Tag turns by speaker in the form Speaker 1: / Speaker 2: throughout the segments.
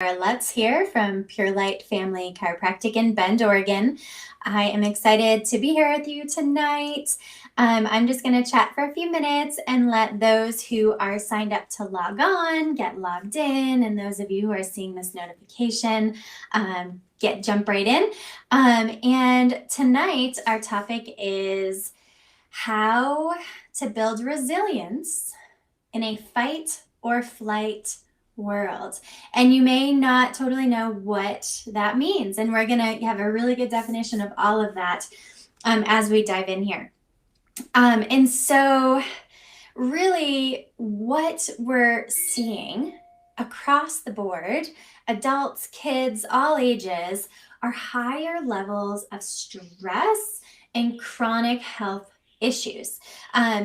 Speaker 1: Let's hear from Pure Light Family Chiropractic in Bend, Oregon. I am excited to be here with you tonight. I'm just going to chat for a few minutes and let those who are signed up to log on get logged in, and those of you who are seeing this notification jump right in. And tonight our topic is how to build resilience in a fight or flight world. And you may not totally know what that means. And we're going to have a really good definition of all of that as we dive in here. And so really what we're seeing across the board, adults, kids, all ages, are higher levels of stress and chronic health issues.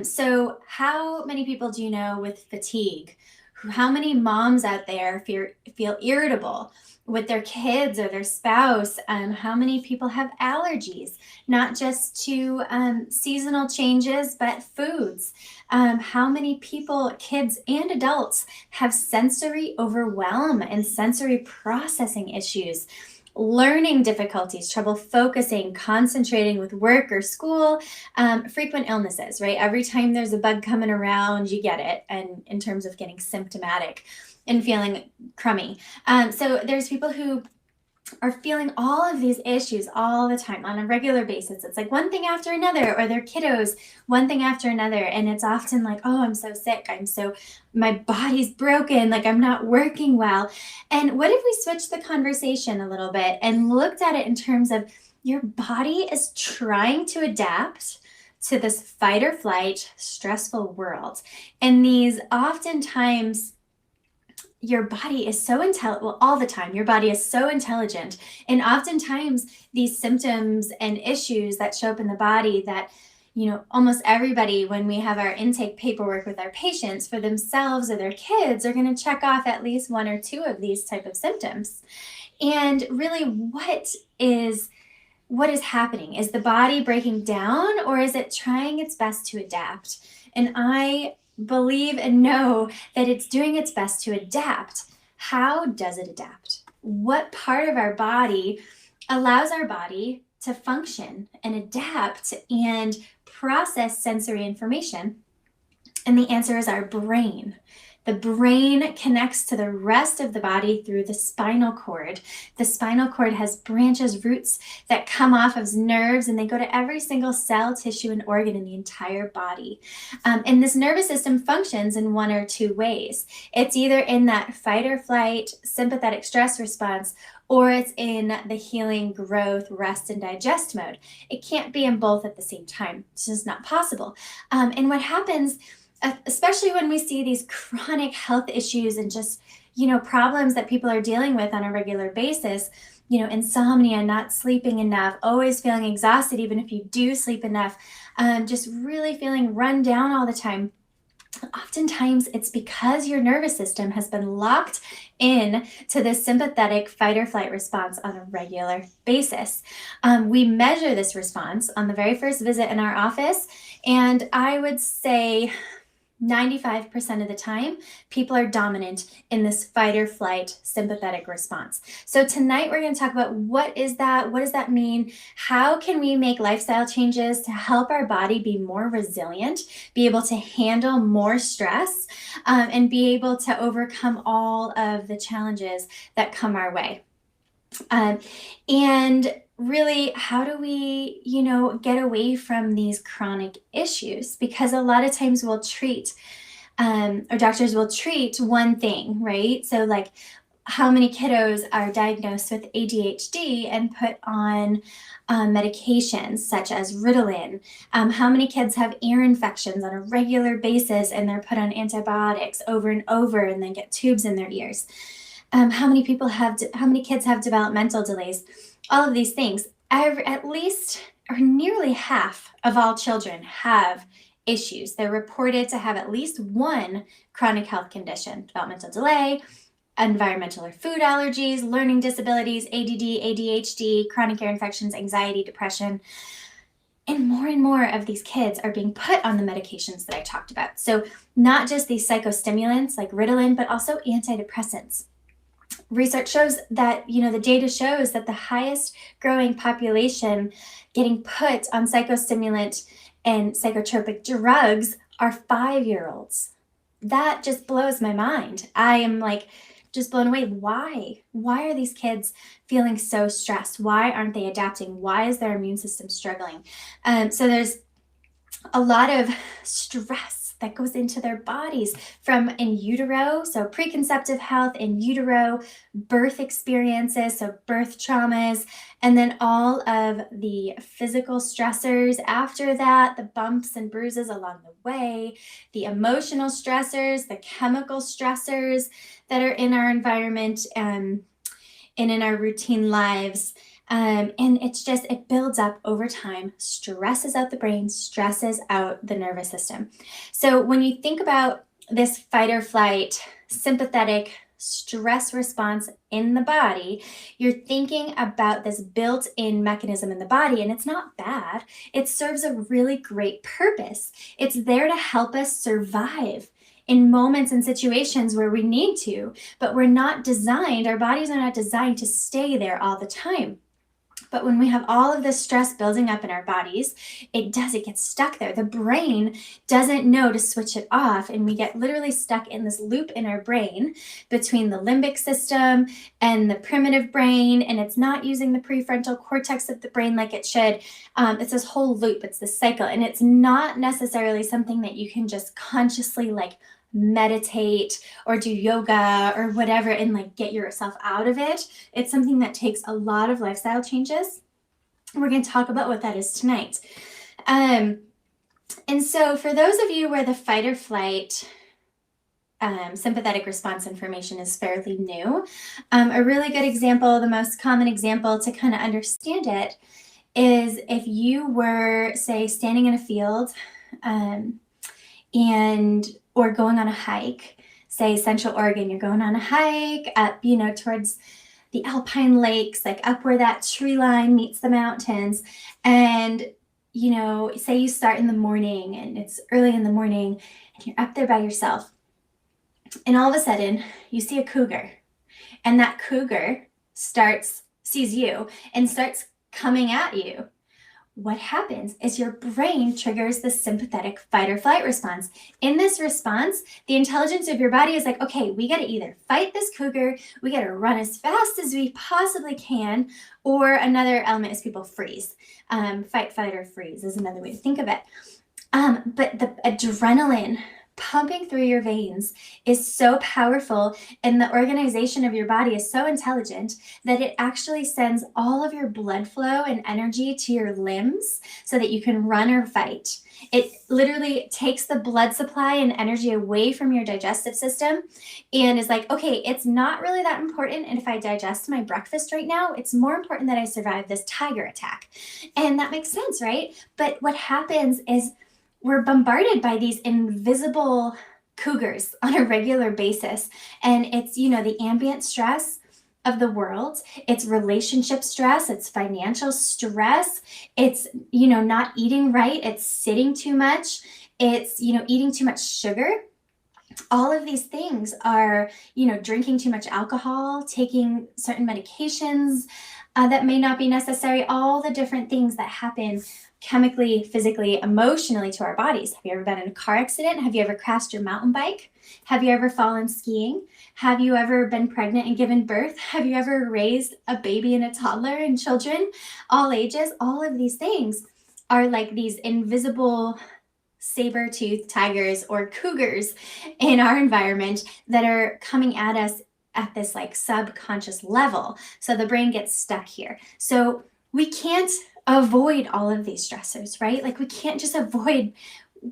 Speaker 1: So how many people do you know with fatigue? How many moms out there feel irritable with their kids or their spouse? How many people have allergies, not just to seasonal changes, but foods? How many people, kids and adults, have sensory overwhelm and sensory processing issues? Learning difficulties, trouble focusing, concentrating with work or school, frequent illnesses, right? Every time there's a bug coming around, you get it. And in terms of getting symptomatic and feeling crummy. So there's people who are feeling all of these issues all the time on a regular basis. It's like one thing after another, or their kiddos, one thing after another. And it's often like, oh, I'm so sick. My body's broken. Like I'm not working well. And what if we switched the conversation a little bit and looked at it in terms of your body is trying to adapt to this fight or flight stressful world. And these oftentimes your body is so intelligent, well, all the time, your body is so intelligent. And oftentimes these symptoms and issues that show up in the body that, almost everybody, when we have our intake paperwork with our patients for themselves or their kids, are going to check off at least one or two of these type of symptoms. And really, what is happening? Is the body breaking down, or is it trying its best to adapt? And I believe and know that it's doing its best to adapt. How does it adapt? What part of our body allows our body to function and adapt and process sensory information? And the answer is our brain. The brain connects to the rest of the body through the spinal cord. The spinal cord has branches, roots that come off of nerves, and they go to every single cell, tissue, and organ in the entire body. And this nervous system functions in one or two ways. It's either in that fight or flight sympathetic stress response, or it's in the healing, growth, rest, and digest mode. It can't be in both at the same time. It's just not possible. And what happens, especially when we see these chronic health issues and just, problems that people are dealing with on a regular basis, insomnia, not sleeping enough, always feeling exhausted, even if you do sleep enough, just really feeling run down all the time. Oftentimes it's because your nervous system has been locked in to this sympathetic fight or flight response on a regular basis. We measure this response on the very first visit in our office, and I would say 95% of the time, people are dominant in this fight or flight sympathetic response. So tonight we're going to talk about what is that? What does that mean? How can we make lifestyle changes to help our body be more resilient, be able to handle more stress, and be able to overcome all of the challenges that come our way? And really, how do we, get away from these chronic issues? Because a lot of times we'll treat, or doctors will treat one thing, right? So like how many kiddos are diagnosed with ADHD and put on medications such as Ritalin? How many kids have ear infections on a regular basis and they're put on antibiotics over and over and then get tubes in their ears? How many kids have developmental delays? All of these things. At least or nearly half of all children have issues. They're reported to have at least one chronic health condition: developmental delay, environmental or food allergies, learning disabilities, ADD, ADHD, chronic ear infections, anxiety, depression. And more of these kids are being put on the medications that I talked about. So not just these psychostimulants like Ritalin, but also antidepressants. research shows that, the data shows that the highest growing population getting put on psychostimulant and psychotropic drugs are 5-year-olds. That just blows my mind. I am like just blown away. Why are these kids feeling so stressed? Why aren't they adapting? Why is their immune system struggling? So there's a lot of stress that goes into their bodies from in utero, so preconceptive health, in utero, birth experiences, so birth traumas, and then all of the physical stressors after that, the bumps and bruises along the way, the emotional stressors, the chemical stressors that are in our environment and in our routine lives. And it builds up over time, stresses out the brain, stresses out the nervous system. So when you think about this fight or flight, sympathetic stress response in the body, you're thinking about this built-in mechanism in the body, and it's not bad. It serves a really great purpose. It's there to help us survive in moments and situations where we need to, but our bodies are not designed to stay there all the time. But when we have all of this stress building up in our bodies, it gets stuck there. The brain doesn't know to switch it off, and we get literally stuck in this loop in our brain between the limbic system and the primitive brain, and it's not using the prefrontal cortex of the brain like it should. It's this whole loop, it's this cycle, and it's not necessarily something that you can just consciously meditate or do yoga or whatever and get yourself out of it. It's something that takes a lot of lifestyle changes. We're going to talk about what that is tonight. And so for those of you where the fight or flight sympathetic response information is fairly new, a really good example, the most common example to kind of understand it, is if you were, say, standing in a field or going on a hike, say Central Oregon, you're going on a hike up, towards the alpine lakes, up where that tree line meets the mountains. And, say you start in the morning and it's early in the morning and you're up there by yourself. And all of a sudden you see a cougar, and that cougar sees you and starts coming at you. What happens is your brain triggers the sympathetic fight or flight response. In this response, the intelligence of your body is like, okay, we got to either fight this cougar, we got to run as fast as we possibly can, or another element is people freeze. Fight, flight, or freeze is another way to think of it. But the adrenaline pumping through your veins is so powerful, and the organization of your body is so intelligent that it actually sends all of your blood flow and energy to your limbs so that you can run or fight. It literally takes the blood supply and energy away from your digestive system and is like, okay, it's not really that important. And if I digest my breakfast right now, it's more important that I survive this tiger attack. And that makes sense, right? But what happens is we're bombarded by these invisible cougars on a regular basis. And it's, the ambient stress of the world, it's relationship stress, it's financial stress, it's, not eating right, it's sitting too much, it's, eating too much sugar. All of these things are, drinking too much alcohol, taking certain medications that may not be necessary, all the different things that happen chemically, physically, emotionally to our bodies. Have you ever been in a car accident? Have you ever crashed your mountain bike? Have you ever fallen skiing? Have you ever been pregnant and given birth? Have you ever raised a baby and a toddler and children, all ages? All of these things are like these invisible saber-toothed tigers or cougars in our environment that are coming at us at this subconscious level. So the brain gets stuck here. So we can't avoid all of these stressors, right? We can't just avoid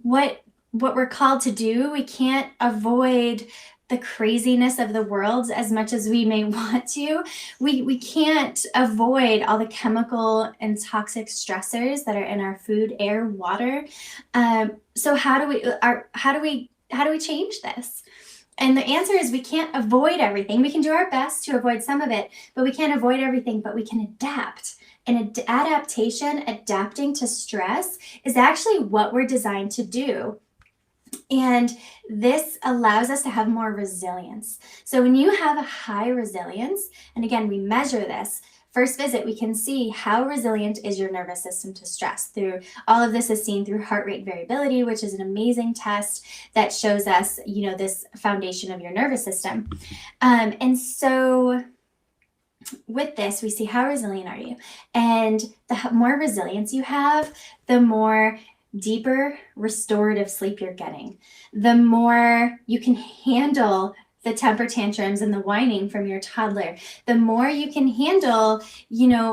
Speaker 1: what we're called to do. We can't avoid the craziness of the world as much as we may want to. We can't avoid all the chemical and toxic stressors that are in our food, air, water. So how do we change this? And the answer is we can't avoid everything. We can do our best to avoid some of it, but we can't avoid everything, but we can adapt. And adapting to stress is actually what we're designed to do And this allows us to have more resilience. So when you have a high resilience, and again, we measure this, first visit, we can see how resilient is your nervous system to stress. Through all of this is seen through heart rate variability, which is an amazing test that shows us, this foundation of your nervous system. And so with this, we see how resilient are you. And the more resilience you have, the more deeper restorative sleep you're getting, the more you can handle the temper tantrums and the whining from your toddler, the more you can handle,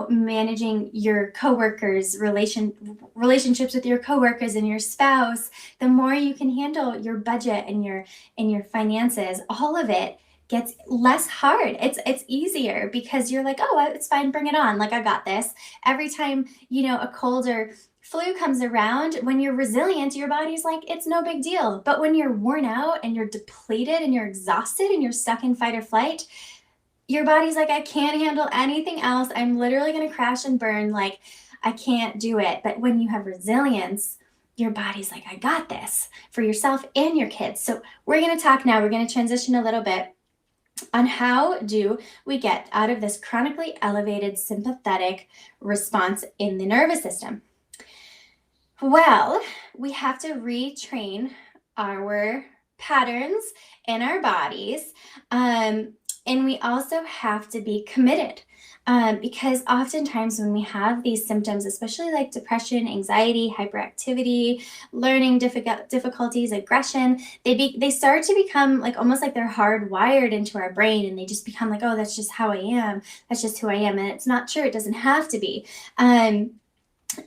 Speaker 1: managing your coworkers, relationships with your coworkers and your spouse, the more you can handle your budget and your finances, all of it gets less hard. It's easier because you're like, oh, it's fine, bring it on. Like, I got this. Every time, a cold or flu comes around, when you're resilient, your body's like, it's no big deal. But when you're worn out and you're depleted and you're exhausted and you're stuck in fight or flight, your body's like, I can't handle anything else. I'm literally going to crash and burn. Like, I can't do it. But when you have resilience, your body's like, I got this for yourself and your kids. So we're going to talk now. We're going to transition a little bit on how do we get out of this chronically elevated sympathetic response in the nervous system. Well, we have to retrain our patterns in our bodies, and we also have to be committed, because oftentimes when we have these symptoms, especially like depression, anxiety, hyperactivity, learning difficulties, aggression, they start to become like almost like they're hardwired into our brain, and they just become like, oh, that's just how I am. That's just who I am. And it's not true. It doesn't have to be.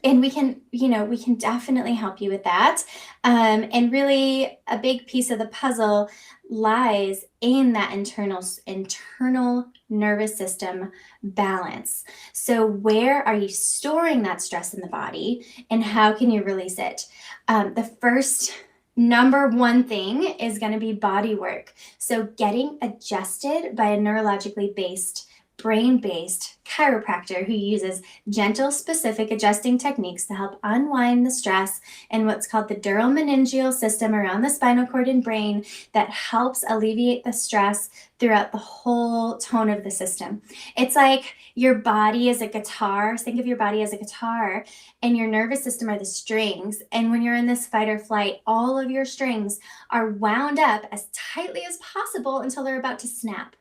Speaker 1: And we can definitely help you with that. And really a big piece of the puzzle lies in that internal nervous system balance. So where are you storing that stress in the body, and how can you release it? The first number one thing is going to be body work. So getting adjusted by a neurologically based, brain-based chiropractor who uses gentle, specific adjusting techniques to help unwind the stress in what's called the dural-meningeal system around the spinal cord and brain that helps alleviate the stress throughout the whole tone of the system. It's like your body is a guitar. Think of your body as a guitar, and your nervous system are the strings. And when you're in this fight or flight, all of your strings are wound up as tightly as possible until they're about to snap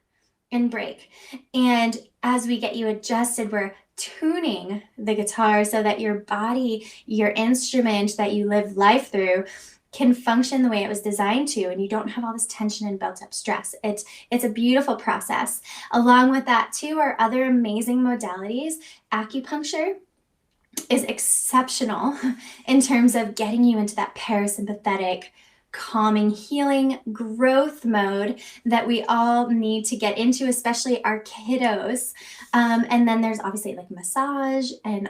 Speaker 1: and break. And as we get you adjusted, we're tuning the guitar so that your body, your instrument that you live life through, can function the way it was designed to, and you don't have all this tension and built up stress. It's a beautiful process. Along with that too are other amazing modalities. Acupuncture is exceptional in terms of getting you into that parasympathetic, calming, healing, growth mode that we all need to get into, especially our kiddos. And then there's obviously like massage and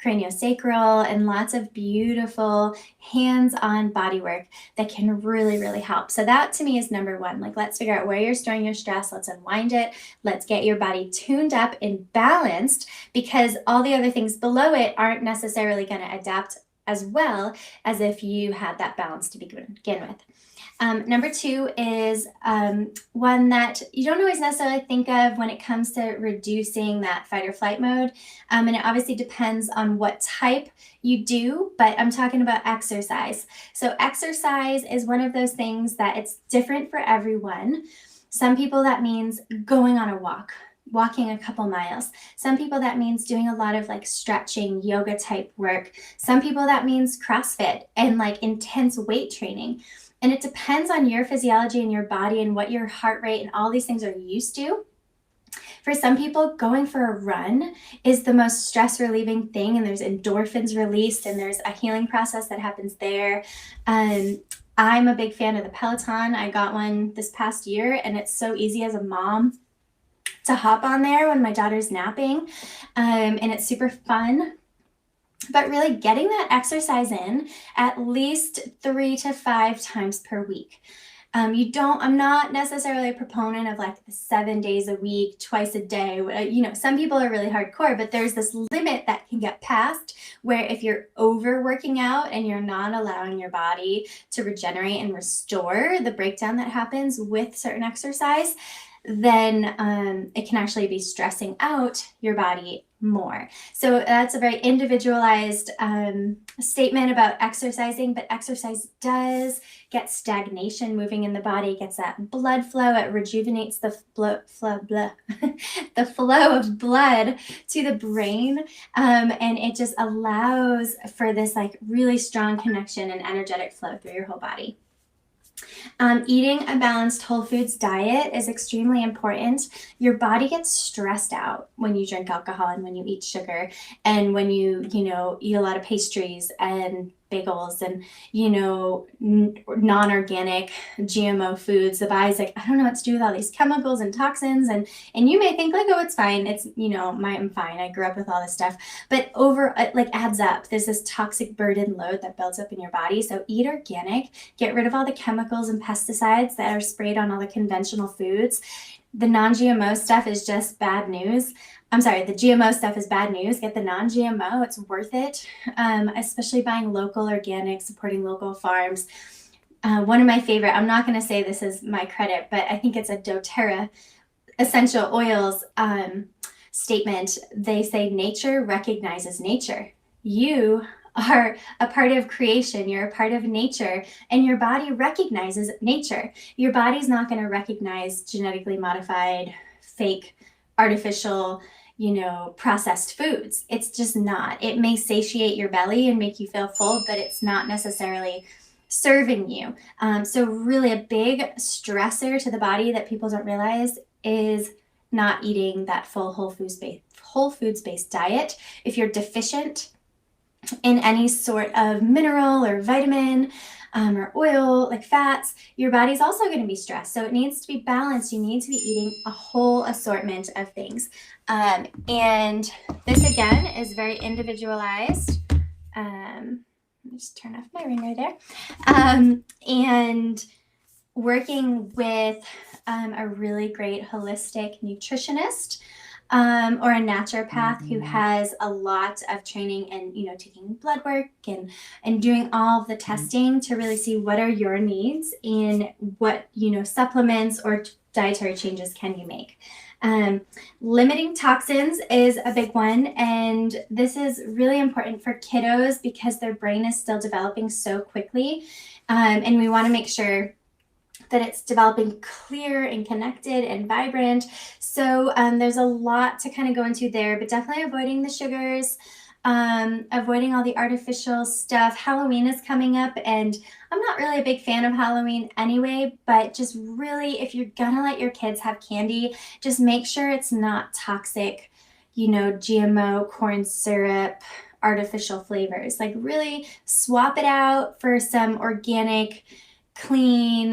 Speaker 1: craniosacral and lots of beautiful hands-on body work that can really, really help. So that to me is number one. Like, let's figure out where you're storing your stress. Let's unwind it. Let's get your body tuned up and balanced, because all the other things below it aren't necessarily going to adapt as well as if you had that balance to begin with. Number two is one that you don't always necessarily think of when it comes to reducing that fight or flight mode. And it obviously depends on what type you do, but I'm talking about exercise. So exercise is one of those things that it's different for everyone. Some people that means going on a walking a couple miles. Some people that means doing a lot of like stretching, yoga type work. Some people that means CrossFit and like intense weight training. And it depends on your physiology and your body and what your heart rate and all these things are used to. For some people, going for a run is the most stress relieving thing, and there's endorphins released and there's a healing process that happens there. I'm a big fan of the Peloton. I got one this past year, and it's so easy as a mom to hop on there when my daughter's napping, and it's super fun. But really getting that exercise in at least 3 to 5 times per week. I'm not necessarily a proponent of like 7 days a week, twice a day. Some people are really hardcore, but there's this limit that can get passed where if you're overworking out and you're not allowing your body to regenerate and restore the breakdown that happens with certain exercise, then it can actually be stressing out your body more. So that's a very individualized statement about exercising, but exercise does get stagnation moving in the body, gets that blood flow, it rejuvenates the the flow of blood to the brain, and it just allows for this like really strong connection and energetic flow through your whole body. Eating a balanced whole foods diet is extremely important. Your body gets stressed out when you drink alcohol and when you eat sugar and when you eat a lot of pastries and bagels and, non-organic GMO foods. The body's like, I don't know what to do with all these chemicals and toxins. And you may think like, oh, it's fine. It's, I'm fine. I grew up with all this stuff, but it adds up. There's this toxic burden load that builds up in your body. So eat organic, get rid of all the chemicals and pesticides that are sprayed on all the conventional foods. The non-GMO stuff is just bad news. I'm sorry, the GMO stuff is bad news. Get the non-GMO, it's worth it, especially buying local, organic, supporting local farms. One of my favorite, I'm not going to say this is my credit, but I think it's a doTERRA essential oils statement. They say nature recognizes nature. You are a part of creation. You're a part of nature, and your body recognizes nature. Your body's not going to recognize genetically modified, fake, artificial, processed foods. It's just not. It may satiate your belly and make you feel full, but it's not necessarily serving you. So really a big stressor to the body that people don't realize is not eating that full whole foods based diet. If you're deficient in any sort of mineral or vitamin or oil, like fats, your body's also going to be stressed. So it needs to be balanced. You need to be eating a whole assortment of things. And this again is very individualized. Let me just turn off my ringer there. And working with a really great holistic nutritionist or a naturopath who has a lot of training and, taking blood work and doing all of the testing to really see what are your needs and what, supplements or dietary changes can you make. Limiting toxins is a big one. And this is really important for kiddos because their brain is still developing so quickly. And we want to make sure that it's developing clear and connected and vibrant. So there's a lot to kind of go into there, but definitely avoiding the sugars, avoiding all the artificial stuff. Halloween is coming up, and I'm not really a big fan of Halloween anyway, but just really, if you're gonna let your kids have candy, just make sure it's not toxic, GMO, corn syrup, artificial flavors. Like really swap it out for some organic, clean,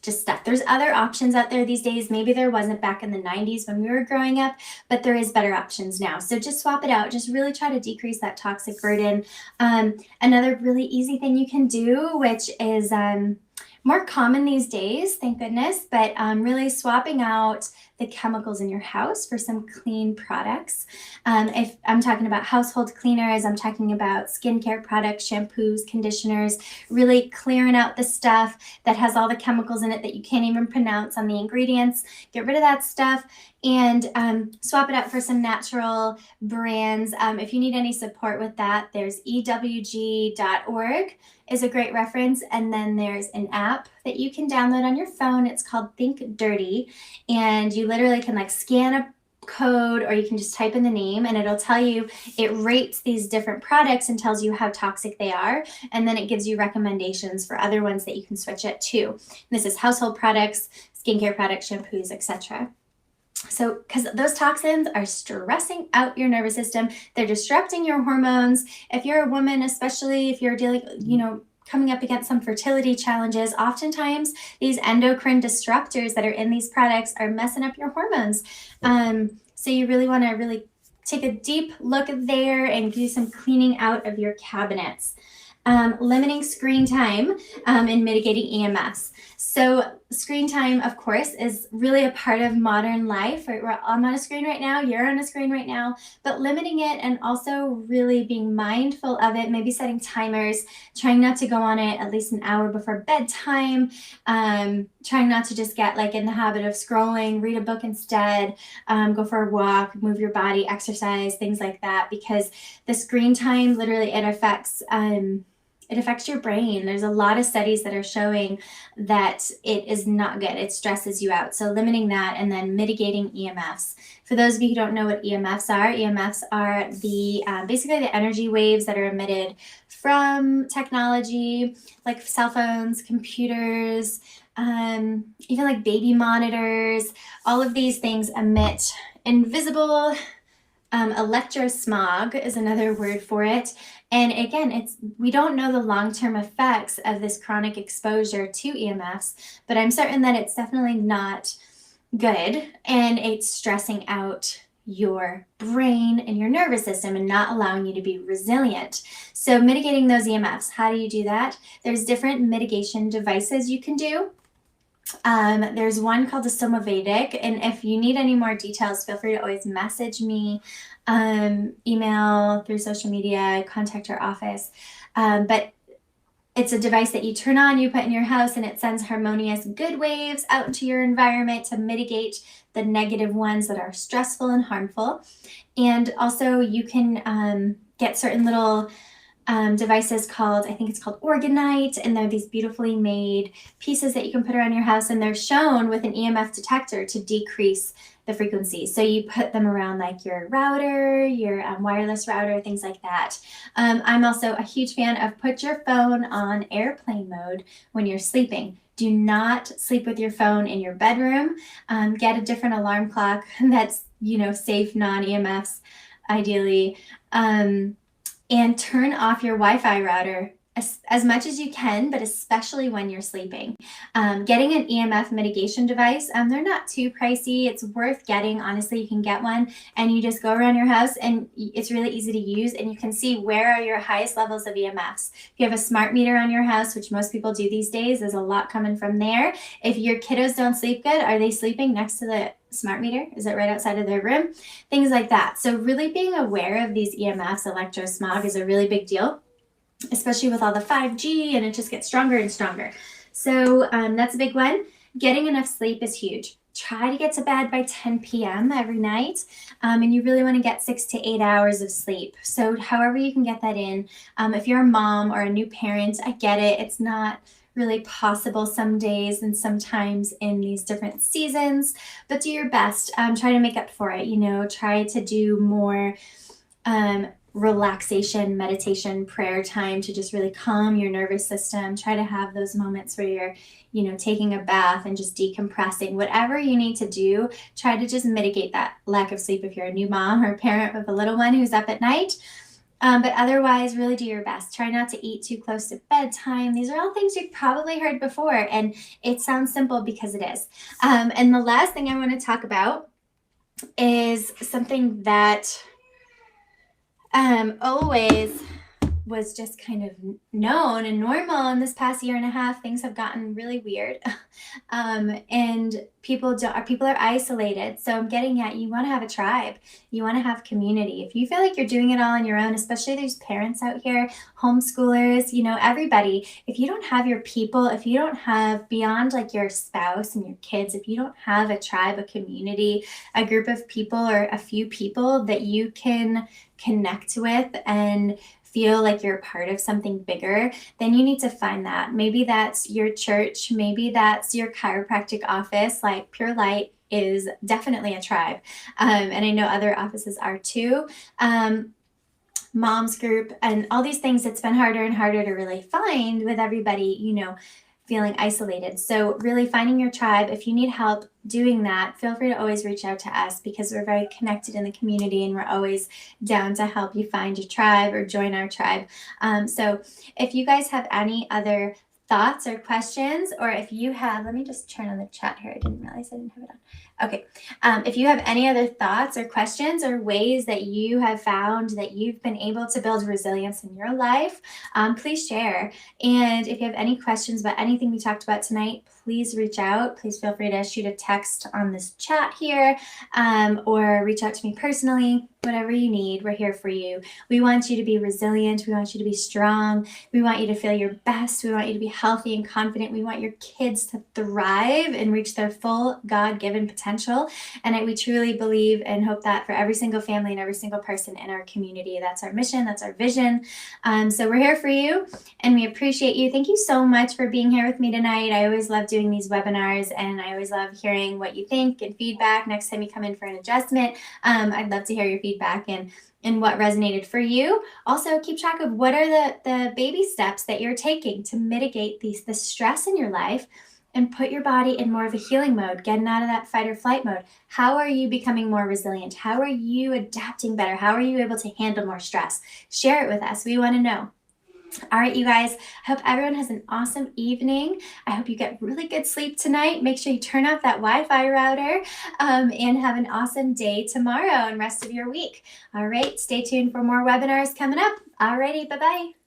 Speaker 1: just stuff. There's other options out there these days. Maybe there wasn't back in the 90s when we were growing up, but there is better options now. So just swap it out. Just really try to decrease that toxic burden. Another really easy thing you can do, which is more common these days, thank goodness, but really swapping out the chemicals in your house for some clean products. If I'm talking about household cleaners, I'm talking about skincare products, shampoos, conditioners, really clearing out the stuff that has all the chemicals in it that you can't even pronounce on the ingredients. Get rid of that stuff and swap it out for some natural brands. If you need any support with that, there's ewg.org is a great reference. And then there's an app that you can download on your phone. It's called Think Dirty. And you literally can scan a code, or you can just type in the name and it'll tell you, it rates these different products and tells you how toxic they are. And then it gives you recommendations for other ones that you can switch it to. This is household products, skincare products, shampoos, etc. So, because those toxins are stressing out your nervous system, they're disrupting your hormones. If you're a woman, especially if you're dealing, coming up against some fertility challenges, oftentimes these endocrine disruptors that are in these products are messing up your hormones. So you really want to really take a deep look there and do some cleaning out of your cabinets. Limiting screen time and mitigating EMFs. So screen time, of course, is really a part of modern life. Right? I'm on a screen right now, you're on a screen right now, but limiting it and also really being mindful of it, maybe setting timers, trying not to go on it at least an hour before bedtime, trying not to just get like in the habit of scrolling, read a book instead, go for a walk, move your body, exercise, things like that, because the screen time literally it affects your brain. There's a lot of studies that are showing that it is not good. It stresses you out. So limiting that and then mitigating EMFs. For those of you who don't know what EMFs are the basically the energy waves that are emitted from technology, like cell phones, computers, even like baby monitors. All of these things emit invisible electrosmog is another word for it. And again, we don't know the long-term effects of this chronic exposure to EMFs, but I'm certain that it's definitely not good, and it's stressing out your brain and your nervous system and not allowing you to be resilient. So mitigating those EMFs, how do you do that? There's different mitigation devices you can do. There's one called the Somavedic, and if you need any more details, feel free to always message me, email, through social media, contact our office. But it's a device that you turn on, you put in your house, and it sends harmonious good waves out into your environment to mitigate the negative ones that are stressful and harmful. And also you can get certain little devices called, I think it's called Orgonite, and they're these beautifully made pieces that you can put around your house, and they're shown with an EMF detector to decrease the frequency. So you put them around like your router, your wireless router, things like that. I'm also a huge fan of put your phone on airplane mode when you're sleeping. Do not sleep with your phone in your bedroom. Get a different alarm clock that's, safe, non-EMFs, ideally. And turn off your Wi-Fi router as much as you can, but especially when you're sleeping. Getting an EMF mitigation device, they're not too pricey. It's worth getting. Honestly, you can get one and you just go around your house, and it's really easy to use, and you can see where are your highest levels of EMFs. If you have a smart meter on your house, which most people do these days, there's a lot coming from there. If your kiddos don't sleep good, are they sleeping next to the smart meter? Is it right outside of their room? Things like that. So really being aware of these EMFs, electrosmog, is a really big deal, especially with all the 5G, and it just gets stronger and stronger. So that's a big one. Getting enough sleep is huge. Try to get to bed by 10 p.m. every night, and you really want to get 6 to 8 hours of sleep. So however you can get that in. If you're a mom or a new parent, I get it. It's not really possible some days and sometimes in these different seasons, but do your best. Try to make up for it. Try to do more relaxation, meditation, prayer time to just really calm your nervous system. Try to have those moments where you're, taking a bath and just decompressing. Whatever you need to do, try to just mitigate that lack of sleep if you're a new mom or a parent with a little one who's up at night. But otherwise, really do your best. Try not to eat too close to bedtime. These are all things you've probably heard before, and it sounds simple because it is. And the last thing I want to talk about is something that always was just kind of known and normal. In this past year and a half, things have gotten really weird, and people are isolated. So I'm getting at, you want to have a tribe, you want to have community. If you feel like you're doing it all on your own, especially these parents out here, homeschoolers, everybody, if you don't have your people, if you don't have, beyond like your spouse and your kids, if you don't have a tribe, a community, a group of people or a few people that you can connect with and feel like you're part of something bigger, then you need to find that. Maybe that's your church, maybe that's your chiropractic office. Like Pure Light is definitely a tribe, and I know other offices are too. Mom's group and all these things, it's been harder and harder to really find with everybody, feeling isolated. So really finding your tribe. If you need help doing that, feel free to always reach out to us, because we're very connected in the community and we're always down to help you find your tribe or join our tribe. So if you guys have any other thoughts or questions, or if you have, let me just turn on the chat here. I didn't realize I didn't have it Okay. If you have any other thoughts or questions or ways that you have found that you've been able to build resilience in your life, please share. And if you have any questions about anything we talked about tonight, please reach out. Please feel free to shoot a text on this chat here, or reach out to me personally. Whatever you need, we're here for you. We want you to be resilient. We want you to be strong. We want you to feel your best. We want you to be healthy and confident. We want your kids to thrive and reach their full God-given potential. And we truly believe and hope that for every single family and every single person in our community. That's our mission. That's our vision. So we're here for you and we appreciate you. Thank you so much for being here with me tonight. I always love doing these webinars and I always love hearing what you think and feedback. Next time you come in for an adjustment, I'd love to hear your feedback and what resonated for you. Also, keep track of what are the baby steps that you're taking to mitigate the stress in your life and put your body in more of a healing mode, getting out of that fight or flight mode. How are you becoming more resilient? How are you adapting better? How are you able to handle more stress? Share it with us. We want to know. All right, you guys, I hope everyone has an awesome evening. I hope you get really good sleep tonight. Make sure you turn off that Wi-Fi router, and have an awesome day tomorrow and rest of your week. All right, stay tuned for more webinars coming up. All righty, bye-bye.